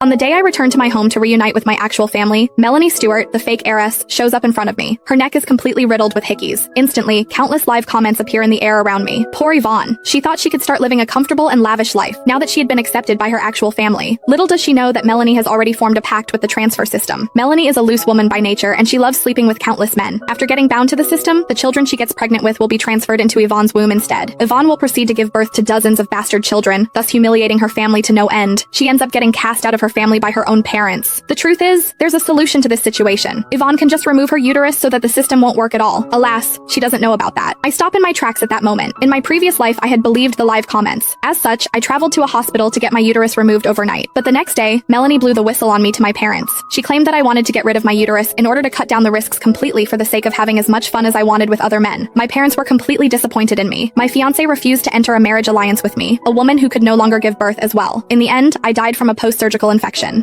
On the day I return to my home to reunite with my actual family, Melanie Stewart, the fake heiress, shows up in front of me. Her neck is completely riddled with hickeys. Instantly, countless live comments appear in the air around me. Poor Yvonne. She thought she could start living a comfortable and lavish life, now that she had been accepted by her actual family. Little does she know that Melanie has already formed a pact with the transfer system. Melanie is a loose woman by nature, and she loves sleeping with countless men. After getting bound to the system, the children she gets pregnant with will be transferred into Yvonne's womb instead. Yvonne will proceed to give birth to dozens of bastard children, thus humiliating her family to no end. She ends up getting cast out of her family by her own parents. The truth is, there's a solution to this situation. Yvonne can just remove her uterus so that the system won't work at all. Alas, she doesn't know about that. I stop in my tracks at that moment. In my previous life, I had believed the live comments. As such, I traveled to a hospital to get my uterus removed overnight. But the next day, Melanie blew the whistle on me to my parents. She claimed that I wanted to get rid of my uterus in order to cut down the risks completely for the sake of having as much fun as I wanted with other men. My parents were completely disappointed in me. My fiancé refused to enter a marriage alliance with me, a woman who could no longer give birth as well. In the end, I died from a post-surgical infection.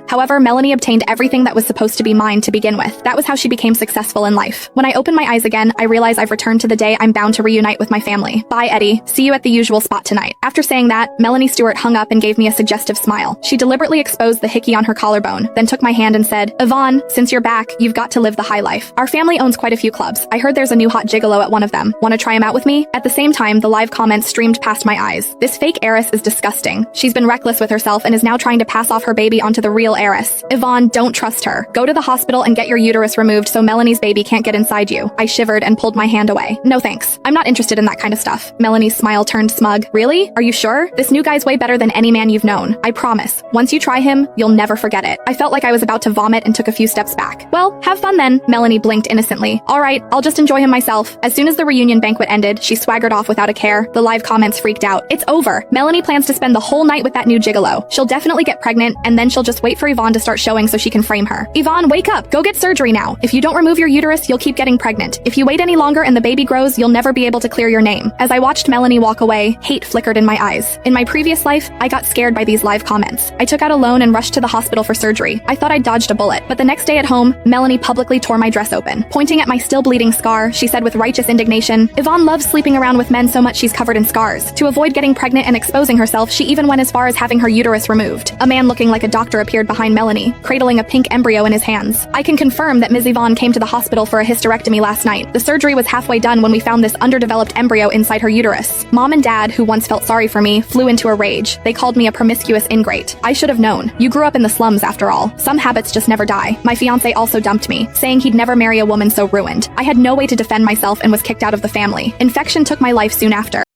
However, Melanie obtained everything that was supposed to be mine to begin with. That was how she became successful in life. When I open my eyes again, I realize I've returned to the day I'm bound to reunite with my family. Bye, Eddie. See you at the usual spot tonight. After saying that, Melanie Stewart hung up and gave me a suggestive smile. She deliberately exposed the hickey on her collarbone, then took my hand and said, "Yvonne, since you're back, you've got to live the high life. Our family owns quite a few clubs. I heard there's a new hot gigolo at one of them. Want to try him out with me?" At the same time, the live comments streamed past my eyes. This fake heiress is disgusting. She's been reckless with herself and is now trying to pass off her baby onto the real heiress. Yvonne, don't trust her. Go to the hospital and get your uterus removed so Melanie's baby can't get inside you. I shivered and pulled my hand away. No thanks. I'm not interested in that kind of stuff. Melanie's smile turned smug. Really? Are you sure? This new guy's way better than any man you've known. I promise. Once you try him, you'll never forget it. I felt like I was about to vomit and took a few steps back. Well, have fun then. Melanie blinked innocently. All right, I'll just enjoy him myself. As soon as the reunion banquet ended, she swaggered off without a care. The live comments freaked out. It's over. Melanie plans to spend the whole night with that new gigolo. She'll definitely get pregnant, and then she'll just wait for Yvonne to start showing so she can frame her. Yvonne, wake up. Go get surgery now. If you don't remove your uterus, you'll keep getting pregnant. If you wait any longer and the baby grows, you'll never be able to clear your name. As I watched Melanie walk away, hate flickered in my eyes. In my previous life, I got scared by these live comments. I took out a loan and rushed to the hospital for surgery. I thought I dodged a bullet, but the next day at home, Melanie publicly tore my dress open. Pointing at my still bleeding scar, she said with righteous indignation, "Yvonne loves sleeping around with men so much she's covered in scars. To avoid getting pregnant and exposing herself, she even went as far as having her uterus removed." A man looking like a doctor appeared behind Melanie, cradling a pink embryo in his hands. I can confirm that Ms. Yvonne came to the hospital for a hysterectomy last night. The surgery was halfway done when we found this underdeveloped embryo inside her uterus. Mom and Dad, who once felt sorry for me, flew into a rage. They called me a promiscuous ingrate. I should have known. You grew up in the slums after all. Some habits just never die. My fiancé also dumped me, saying he'd never marry a woman so ruined. I had no way to defend myself and was kicked out of the family. Infection took my life soon after.